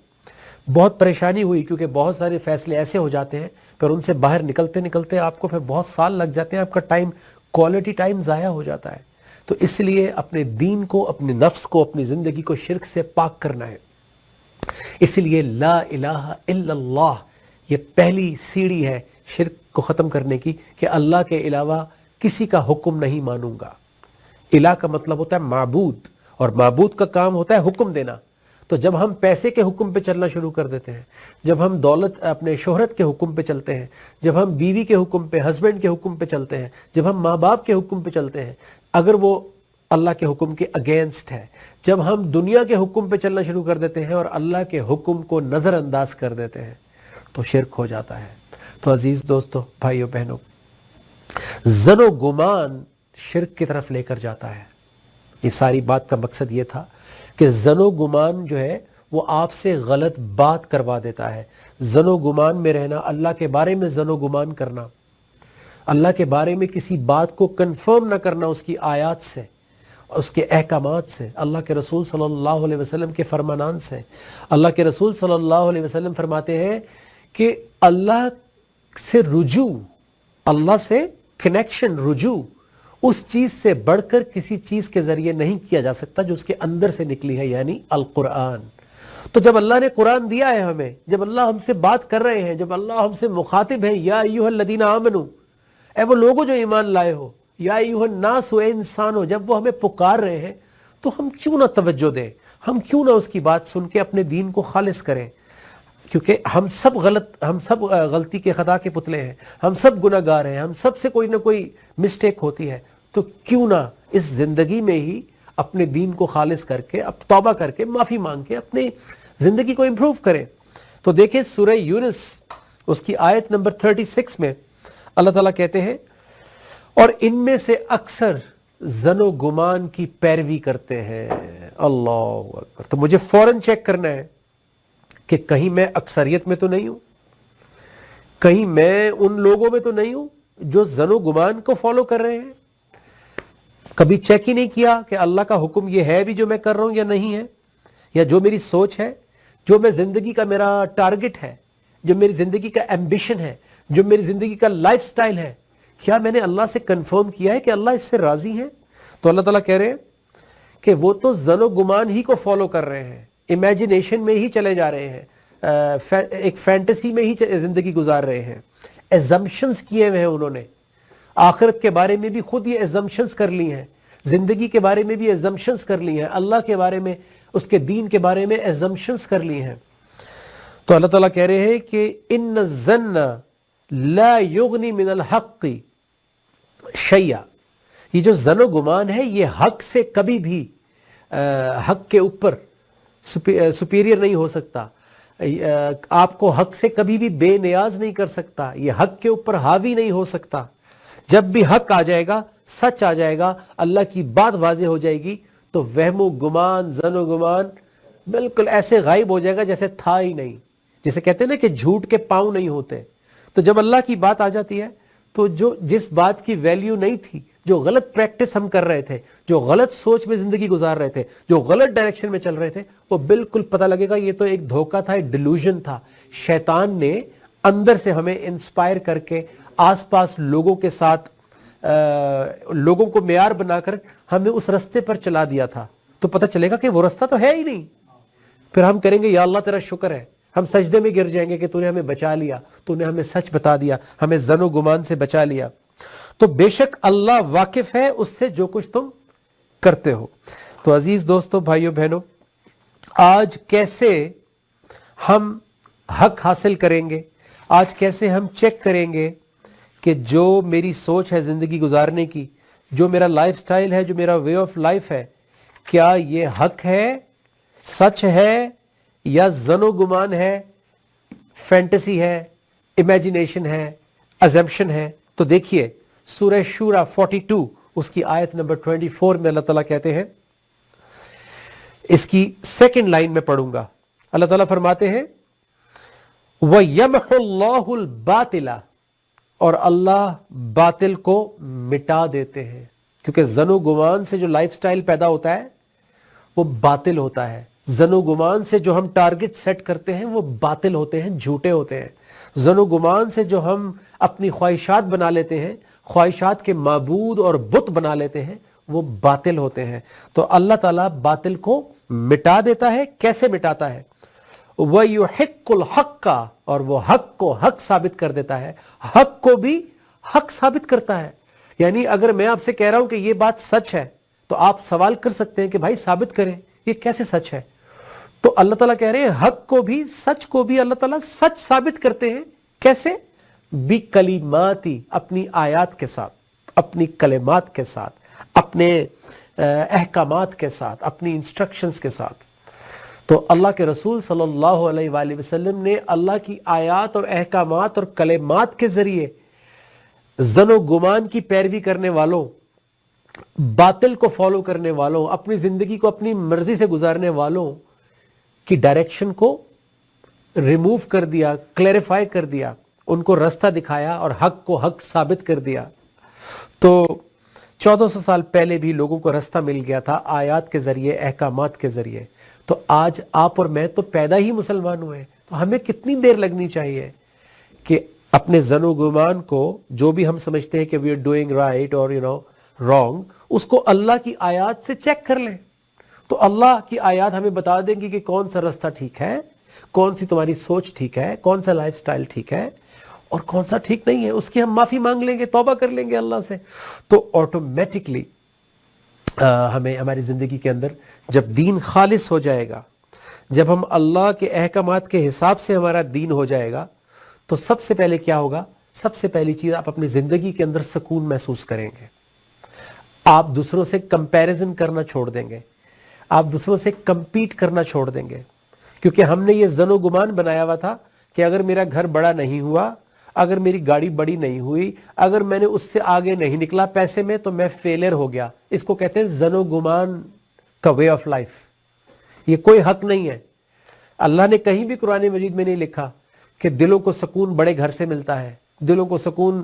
Speaker 1: بہت پریشانی ہوئی، کیونکہ بہت سارے فیصلے ایسے ہو جاتے ہیں پھر ان سے باہر نکلتے نکلتے آپ کو پھر بہت سال لگ جاتے ہیں، آپ کا ٹائم، کوالٹی ٹائم ضائع ہو جاتا ہے. تو اس لیے اپنے دین کو، اپنے نفس کو، اپنی زندگی کو شرک سے پاک کرنا ہے. اس لیے لا الہ الا اللہ یہ پہلی سیڑھی ہے شرک کو ختم کرنے کی، کہ اللہ کے علاوہ کسی کا حکم نہیں مانوں گا. الہ کا مطلب ہوتا ہے معبود، اور معبود کا کام ہوتا ہے حکم دینا. تو جب ہم پیسے کے حکم پہ چلنا شروع کر دیتے ہیں، جب ہم دولت، اپنے شہرت کے حکم پہ چلتے ہیں، جب ہم بیوی کے حکم پہ، ہسبینڈ کے حکم پہ چلتے ہیں، جب ہم ماں باپ کے حکم پہ چلتے ہیں، اگر وہ اللہ کے حکم کے اگینسٹ ہے، جب ہم دنیا کے حکم پہ چلنا شروع کر دیتے ہیں اور اللہ کے حکم کو نظر انداز کر دیتے ہیں، تو شرک ہو جاتا ہے. تو عزیز دوستو، بھائیو بہنوں، ظن و گمان شرک کی طرف لے کر جاتا ہے. یہ ساری بات کا مقصد یہ تھا کہ ظن و گمان جو ہے وہ آپ سے غلط بات کروا دیتا ہے. ظن و گمان میں رہنا، اللہ کے بارے میں ظن و گمان کرنا، اللہ کے بارے میں کسی بات کو کنفرم نہ کرنا اس کی آیات سے، اس کے احکامات سے، اللہ کے رسول صلی اللہ علیہ وسلم کے فرمانان سے. اللہ کے رسول صلی اللہ علیہ وسلم فرماتے ہیں کہ اللہ سے رجوع، اللہ سے کنیکشن، رجوع اس چیز سے بڑھ کر کسی چیز کے ذریعے نہیں کیا جا سکتا جو اس کے اندر سے نکلی ہے، یعنی القرآن. تو جب اللہ نے قرآن دیا ہے ہمیں، جب اللہ ہم سے بات کر رہے ہیں، جب اللہ ہم سے مخاطب ہے، یا ایھا الذین آمنو، اے وہ لوگوں جو ایمان لائے ہو، یا ایھا الناس، اے انسانو، جب وہ ہمیں پکار رہے ہیں تو ہم کیوں نہ توجہ دیں، ہم کیوں نہ اس کی بات سن کے اپنے دین کو خالص کریں. کیونکہ ہم سب غلطی کے خطا کے پتلے ہیں، ہم سب گناہ گار ہیں، ہم سب سے کوئی نہ کوئی مسٹیک ہوتی ہے. تو کیوں نہ اس زندگی میں ہی اپنے دین کو خالص کر کے، اب توبہ کر کے، معافی مانگ کے اپنی زندگی کو امپروو کریں. تو دیکھیں سورہ یونس اس کی آیت نمبر 36 میں اللہ تعالیٰ کہتے ہیں اور ان میں سے اکثر ظن و گمان کی پیروی کرتے ہیں. اللہ اکبر. تو مجھے فوراً چیک کرنا ہے کہ کہیں میں اکثریت میں تو نہیں ہوں, کہیں میں ان لوگوں میں تو نہیں ہوں جو ظن و گمان کو فالو کر رہے ہیں. کبھی چیک ہی نہیں کیا کہ اللہ کا حکم یہ ہے بھی جو میں کر رہا ہوں یا نہیں ہے, یا جو میری سوچ ہے, جو میں زندگی کا میرا ٹارگٹ ہے, جو میری زندگی کا ایمبیشن ہے, جو میری زندگی کا لائف سٹائل ہے, کیا میں نے اللہ سے کنفرم کیا ہے کہ اللہ اس سے راضی ہے؟ تو اللہ تعالیٰ کہہ رہے ہیں کہ وہ تو ظن و گمان ہی کو فالو کر رہے ہیں, امیجنیشن میں ہی چلے جا رہے ہیں, ایک فینٹیسی میں ہی زندگی گزار رہے ہیں, ایزمپشنز کیے ہوئے ہیں انہوں نے, آخرت کے بارے میں بھی خود یہ ایزمپشنز کر لی ہیں, زندگی کے بارے میں بھی ایزمپشنز کر لی ہیں, اللہ کے بارے میں, اس کے دین کے بارے میں ایزمپشنز کر لی ہیں. تو اللہ تعالیٰ کہہ رہے ہیں کہ ان الظن لا یغنی من الحق شیئا, یہ جو ظن و گمان ہے یہ حق سے کبھی بھی حق کے اوپر سپیریئر نہیں ہو سکتا, آپ کو حق سے کبھی بھی بے نیاز نہیں کر سکتا, یہ حق کے اوپر حاوی نہیں ہو سکتا. جب بھی حق آ جائے گا, سچ آ جائے گا, اللہ کی بات واضح ہو جائے گی, تو وہم و گمان, ظن و گمان بالکل ایسے غائب ہو جائے گا جیسے تھا ہی نہیں. جسے کہتے ہیں نا کہ جھوٹ کے پاؤں نہیں ہوتے. تو جب اللہ کی بات آ جاتی ہے تو جس بات کی ویلیو نہیں تھی, جو غلط پریکٹس ہم کر رہے تھے, جو غلط سوچ میں زندگی گزار رہے تھے, جو غلط ڈائریکشن میں چل رہے تھے, وہ بالکل پتہ لگے گا یہ تو ایک دھوکہ تھا, ایک ڈیلوژن تھا. شیطان نے اندر سے ہمیں انسپائر کر کے آس پاس لوگوں کے ساتھ لوگوں کو معیار بنا کر ہمیں اس رستے پر چلا دیا تھا. تو پتہ چلے گا کہ وہ رستہ تو ہے ہی نہیں. پھر ہم کریں گے یا اللہ تیرا شکر ہے, ہم سجدے میں گر جائیں گے کہ تو نے ہمیں بچا لیا, تو نے ہمیں سچ بتا دیا, ہمیں ظن و گمان سے بچا لیا. تو بے شک اللہ واقف ہے اس سے جو کچھ تم کرتے ہو. تو عزیز دوستو, بھائیو بہنوں, آج کیسے ہم حق حاصل کریں گے, آج کیسے ہم چیک کریں گے کہ جو میری سوچ ہے زندگی گزارنے کی, جو میرا لائف سٹائل ہے, جو میرا وے آف لائف ہے, کیا یہ حق ہے, سچ ہے, یا ظن و گمان ہے, فینٹیسی ہے, امیجنیشن ہے, ازمپشن ہے. تو دیکھیے سورہ شورا 42 اس کی آیت نمبر 24 میں اللہ تعالیٰ کہتے ہیں, اس کی سیکنڈ لائن میں پڑھوں گا. اللہ تعالیٰ فرماتے ہیں وَيَمْحُ اللَّهُ الْبَاطِلَ, اور اللہ باطل کو مٹا دیتے ہیں. کیونکہ ظن و گمان سے جو لائف سٹائل پیدا ہوتا ہے وہ باطل ہوتا ہے. ظن و گمان سے جو ہم ٹارگٹ سیٹ کرتے ہیں وہ باطل ہوتے ہیں, جھوٹے ہوتے ہیں. ظن و گمان سے جو ہم اپنی خواہشات بنا لیتے ہیں, خواہشات کے معبود اور بت بنا لیتے ہیں, وہ باطل ہوتے ہیں. تو اللہ تعالیٰ باطل کو مٹا دیتا ہے. کیسے مٹاتا ہے؟ وَيُحِقُّ الْحَقَّ, اور وہ حق کو حق ثابت کر دیتا ہے, حق کو بھی حق ثابت کرتا ہے. یعنی اگر میں آپ سے کہہ رہا ہوں کہ یہ بات سچ ہے, تو آپ سوال کر سکتے ہیں کہ بھائی ثابت کریں یہ کیسے سچ ہے. تو اللہ تعالیٰ کہہ رہے ہیں حق کو بھی سچ کو بھی اللہ تعالیٰ سچ ثابت کرتے ہیں. کیسے؟ بِکَلِمَاتِ, اپنی آیات کے ساتھ, اپنی کلمات کے ساتھ, اپنے احکامات کے ساتھ, اپنی انسٹرکشنز کے ساتھ. تو اللہ کے رسول صلی اللہ علیہ وآلہ وسلم نے اللہ کی آیات اور احکامات اور کلمات کے ذریعے ظن و گمان کی پیروی کرنے والوں, باطل کو فالو کرنے والوں, اپنی زندگی کو اپنی مرضی سے گزارنے والوں کی ڈائریکشن کو ریموو کر دیا, کلیریفائی کر دیا, ان کو رستہ دکھایا اور حق کو حق ثابت کر دیا. تو 1400 سال پہلے بھی لوگوں کو رستہ مل گیا تھا آیات کے ذریعے, احکامات کے ذریعے. تو آج آپ اور میں تو پیدا ہی مسلمان ہوئے, تو ہمیں کتنی دیر لگنی چاہیے کہ اپنے ظن و گمان کو, جو بھی ہم سمجھتے ہیں کہ وی آر ڈوئنگ رائٹ اور رانگ, اس کو اللہ کی آیات سے چیک کر لیں. تو اللہ کی آیات ہمیں بتا دیں گی کہ کون سا رستہ ٹھیک ہے, کون سی تمہاری سوچ ٹھیک ہے, کون سا لائف سٹائل ٹھیک ہے اور کون سا ٹھیک نہیں ہے. اس کی ہم معافی مانگ لیں گے, توبہ کر لیں گے اللہ سے, تو آٹومیٹکلی ہمیں ہماری زندگی کے اندر جب دین خالص ہو جائے گا, جب ہم اللہ کے احکامات کے حساب سے ہمارا دین ہو جائے گا, تو سب سے پہلے کیا ہوگا؟ سب سے پہلی چیز, آپ اپنی زندگی کے اندر سکون محسوس کریں گے. آپ دوسروں سے کمپیریزن کرنا چھوڑ دیں گے, آپ دوسروں سے کمپیٹ کرنا چھوڑ دیں گے, کیونکہ ہم نے یہ ظن و گمان بنایا ہوا تھا کہ اگر میرا گھر بڑا نہیں ہوا، اگر میری گاڑی بڑی نہیں ہوئی، اگر میں نے اس سے آگے نہیں نکلا پیسے میں، تو میں فیلر ہو گیا. اس کو کہتے ہیں ظن و گمان کا وے آف لائف. یہ کوئی حق نہیں ہے. اللہ نے کہیں بھی قرآن مجید میں نہیں لکھا کہ دلوں کو سکون بڑے گھر سے ملتا ہے، دلوں کو سکون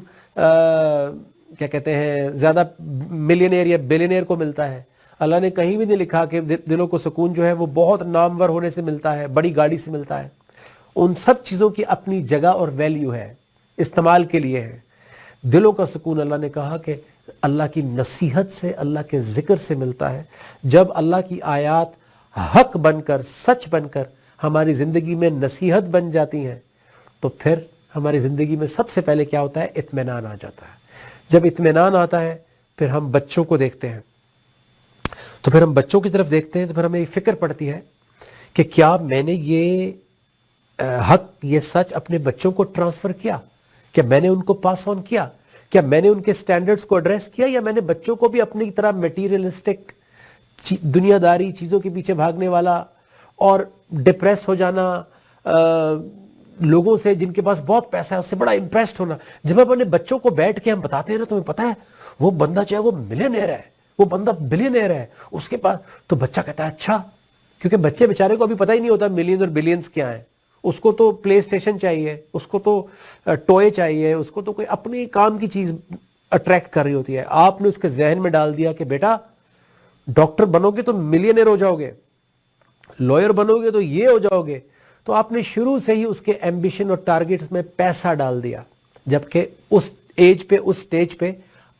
Speaker 1: کیا کہتے ہیں زیادہ ملینئر یا بلینئر کو ملتا ہے. اللہ نے کہیں بھی نہیں لکھا کہ دلوں کو سکون جو ہے وہ بہت نامور ہونے سے ملتا ہے، بڑی گاڑی سے ملتا ہے. ان سب چیزوں کی اپنی جگہ اور ویلیو ہے، استعمال کے لیے ہے. دلوں کا سکون اللہ نے کہا کہ اللہ کی نصیحت سے، اللہ کے ذکر سے ملتا ہے. جب اللہ کی آیات حق بن کر، سچ بن کر ہماری زندگی میں نصیحت بن جاتی ہیں، تو پھر ہماری زندگی میں سب سے پہلے کیا ہوتا ہے؟ اطمینان آ جاتا ہے. جب اطمینان آتا ہے پھر ہم بچوں کو دیکھتے ہیں، تو پھر ہم بچوں کی طرف دیکھتے ہیں تو پھر ہمیں یہ فکر پڑتی ہے کہ کیا میں نے یہ حق، یہ سچ اپنے بچوں کو ٹرانسفر کیا؟ کیا میں نے ان کو پاس آن کیا؟ کیا میں نے ان کے سٹینڈرڈز کو ایڈریس کیا، یا میں نے بچوں کو بھی اپنی طرح میٹیریلسٹک، دنیا داری چیزوں کے پیچھے بھاگنے والا اور ڈپریس ہو جانا، لوگوں سے جن کے پاس بہت پیسہ ہے اس سے بڑا امپریسڈ ہونا. جب ہم اپنے بچوں کو بیٹھ کے ہم بتاتے ہیں نا، تمہیں پتہ ہے وہ بندہ چاہے وہ ملینئر ہے، وہ بندہ بلینئر ہے، اس کے پاس، تو بچہ کہتا ہے اچھا. کیونکہ بچے بیچارے کو ابھی پتہ ہی نہیں ہوتا ملین اور بلینز کیا ہیں. اس کو تو پلے اسٹیشن چاہیے، اس کو تو ٹوئے چاہیے، اس کو تو کوئی اپنی کام کی چیز اٹریکٹ کر رہی ہوتی ہے. آپ نے اس کے ذہن میں ڈال دیا کہ بیٹا ڈاکٹر بنو گے تو ملینئر ہو جاؤ گے، لائر بنو گے تو یہ ہو جاؤ گے. تو آپ نے شروع سے ہی اس کے ایمبیشن اور ٹارگیٹس میں پیسہ ڈال دیا، جبکہ اس ایج پہ، اس سٹیج پہ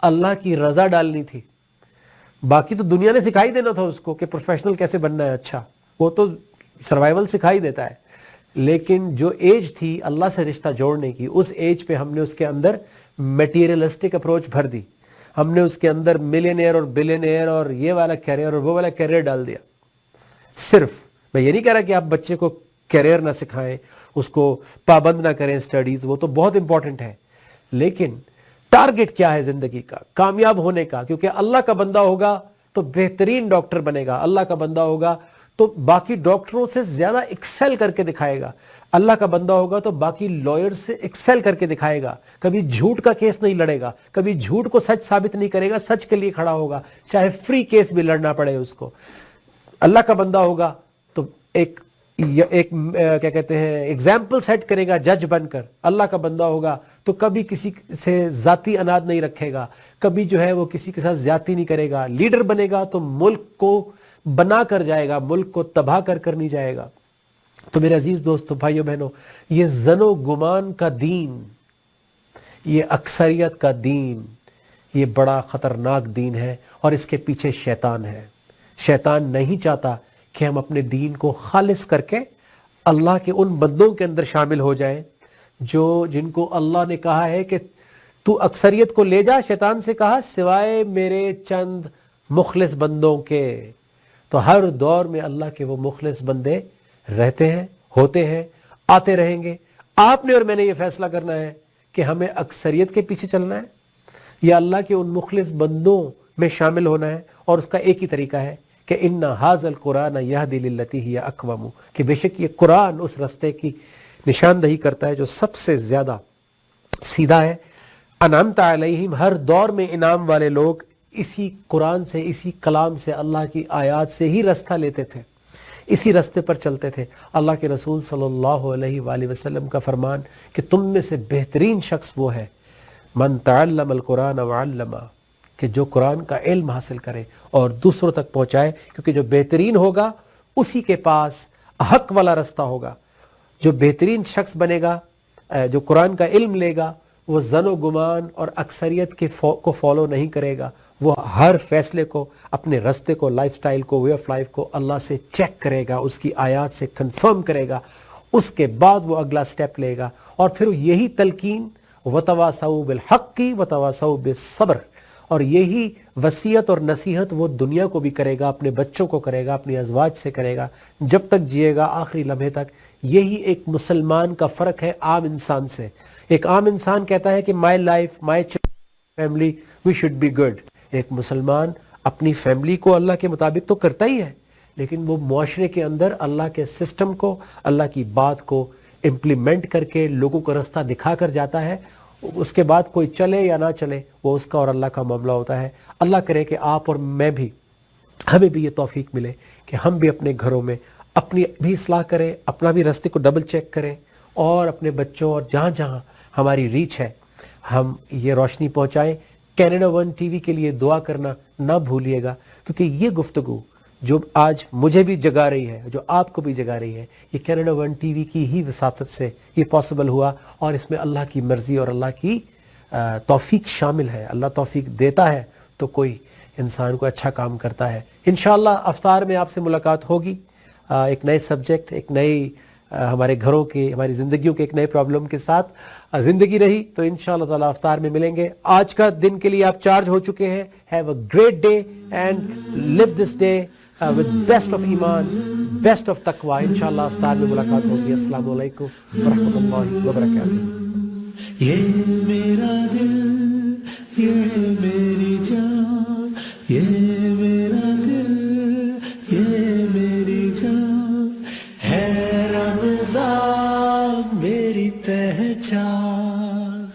Speaker 1: اللہ کی رضا ڈالنی تھی. باقی تو دنیا نے سکھائی دینا تھا اس کو کہ پروفیشنل کیسے بننا ہے. اچھا وہ تو سروائیول سکھائی دیتا ہے، لیکن جو ایج تھی اللہ سے رشتہ جوڑنے کی، اس ایج پہ ہم نے اس کے اندر میٹیریلسٹک اپروچ بھر دی. ہم نے اس کے اندر ملینئر اور بلینئر اور یہ والا کیریئر اور وہ والا کیریئر ڈال دیا. صرف میں یہ نہیں کہہ رہا کہ آپ بچے کو کیریئر نہ سکھائیں، اس کو پابند نہ کریں سٹڈیز، وہ تو بہت امپورٹنٹ ہے، لیکن ٹارگٹ کیا ہے زندگی کا؟ کامیاب ہونے کا. کیونکہ اللہ کا بندہ ہوگا تو بہترین ڈاکٹر بنے گا، اللہ کا بندہ ہوگا تو باقی ڈاکٹروں سے زیادہ ایکسل کر کے دکھائے گا، اللہ کا بندہ ہوگا تو باقی لائر سے ایکسل کر کے دکھائے گا. کبھی جھوٹ کا کیس نہیں لڑے گا، کبھی جھوٹ کو سچ ثابت نہیں کرے گا، سچ کے لیے کھڑا ہوگا، چاہے فری کیس بھی لڑنا پڑے اس کو. اللہ کا بندہ ہوگا تو ایک کیا کہتے ہیں ایگزامپل سیٹ کرے گا جج بن کر. اللہ کا بندہ ہوگا تو کبھی کسی سے ذاتی اناد نہیں رکھے گا، کبھی جو ہے وہ کسی کے ساتھ زیادتی نہیں کرے گا. لیڈر بنے گا تو ملک کو بنا کر جائے گا، ملک کو تباہ کر نہیں جائے گا. تو میرے عزیز دوستو، بھائیو بہنوں، یہ ظن و گمان کا دین، یہ اکثریت کا دین، یہ بڑا خطرناک دین ہے، اور اس کے پیچھے شیطان ہے. شیطان نہیں چاہتا کہ ہم اپنے دین کو خالص کر کے اللہ کے ان بندوں کے اندر شامل ہو جائیں جن کو اللہ نے کہا ہے کہ تو اکثریت کو لے جا. شیطان سے کہا سوائے میرے چند مخلص بندوں کے. تو ہر دور میں اللہ کے وہ مخلص بندے رہتے ہیں، ہوتے ہیں، آتے رہیں گے. آپ نے اور میں نے یہ فیصلہ کرنا ہے کہ ہمیں اکثریت کے پیچھے چلنا ہے یا اللہ کے ان مخلص بندوں میں شامل ہونا ہے. اور اس کا ایک ہی طریقہ ہے کہ ان ھذا القرآن یہدی للتی ہی اقوم، کہ بے شک یہ قرآن اس رستے کی نشاندہی کرتا ہے جو سب سے زیادہ سیدھا ہے. انعمت علیہم، ہر دور میں انعام والے لوگ اسی قرآن سے، اسی کلام سے، اللہ کی آیات سے ہی رستہ لیتے تھے، اسی رستے پر چلتے تھے. اللہ کے رسول صلی اللہ علیہ وآلہ وسلم کا فرمان کہ تم میں سے بہترین شخص وہ ہے من تعلم القرآن وعلمہ، کہ جو قرآن کا علم حاصل کرے اور دوسروں تک پہنچائے. کیونکہ جو بہترین ہوگا اسی کے پاس حق والا رستہ ہوگا. جو بہترین شخص بنے گا، جو قرآن کا علم لے گا، وہ ظن و گمان اور اکثریت کو فالو نہیں کرے گا. وہ ہر فیصلے کو، اپنے رستے کو، لائف سٹائل کو، وے آف لائف کو اللہ سے چیک کرے گا، اس کی آیات سے کنفرم کرے گا. اس کے بعد وہ اگلا سٹیپ لے گا. اور پھر یہی تلقین وتواصوا بالحق وتواصوا بالصبر، اور یہی وصیت اور نصیحت وہ دنیا کو بھی کرے گا، اپنے بچوں کو کرے گا، اپنی ازواج سے کرے گا، جب تک جیے گا آخری لمحے تک. یہی ایک مسلمان کا فرق ہے عام انسان سے. ایک عام انسان کہتا ہے کہ my life, my family, we should be good. ایک مسلمان اپنی فیملی کو اللہ کے مطابق تو کرتا ہی ہے، لیکن وہ معاشرے کے اندر اللہ کے سسٹم کو, اللہ کی بات کو امپلیمنٹ کر کے لوگوں کو راستہ دکھا کر جاتا ہے. اس کے بعد کوئی چلے یا نہ چلے وہ اس کا اور اللہ کا معاملہ ہوتا ہے. اللہ کرے کہ آپ اور میں بھی, ہمیں بھی یہ توفیق ملے کہ ہم بھی اپنے گھروں میں اپنی بھی اصلاح کریں, اپنا بھی راستے کو ڈبل چیک کریں, اور اپنے بچوں اور جہاں جہاں ہماری ریچ ہے ہم یہ روشنی پہنچائیں. کینیڈا ون ٹی وی کے لیے دعا کرنا نہ بھولیے گا, کیونکہ یہ گفتگو جو آج مجھے بھی جگا رہی ہے, جو آپ کو بھی جگا رہی ہے, یہ کینیڈا ون ٹی وی کی ہی وساطت سے یہ پاسبل ہوا, اور اس میں اللہ کی مرضی اور اللہ کی توفیق شامل ہے. اللہ توفیق دیتا ہے تو کوئی انسان کو اچھا کام کرتا ہے. انشاءاللہ افطار میں آپ سے ملاقات ہوگی, ایک نئے سبجیکٹ, ایک نئی ہمارے گھروں کے, ہماری زندگیوں کے ایک نئے پرابلم کے ساتھ. زندگی رہی تو انشاءاللہ تعالی افطار میں ملیں گے. آج کا دن کے لیے آپ چارج ہو چکے ہیں. Have a great day and live this day with best of ایمان, best of تقوی. انشاءاللہ افطار میں ملاقات ہوگی. السلام علیکم ورحمۃ اللہ وبرکاتہ.
Speaker 2: یہ میرا دل, یہ میری جان, یہ میرا دل, یہ میری جان, ہے رمضان میری پہچان.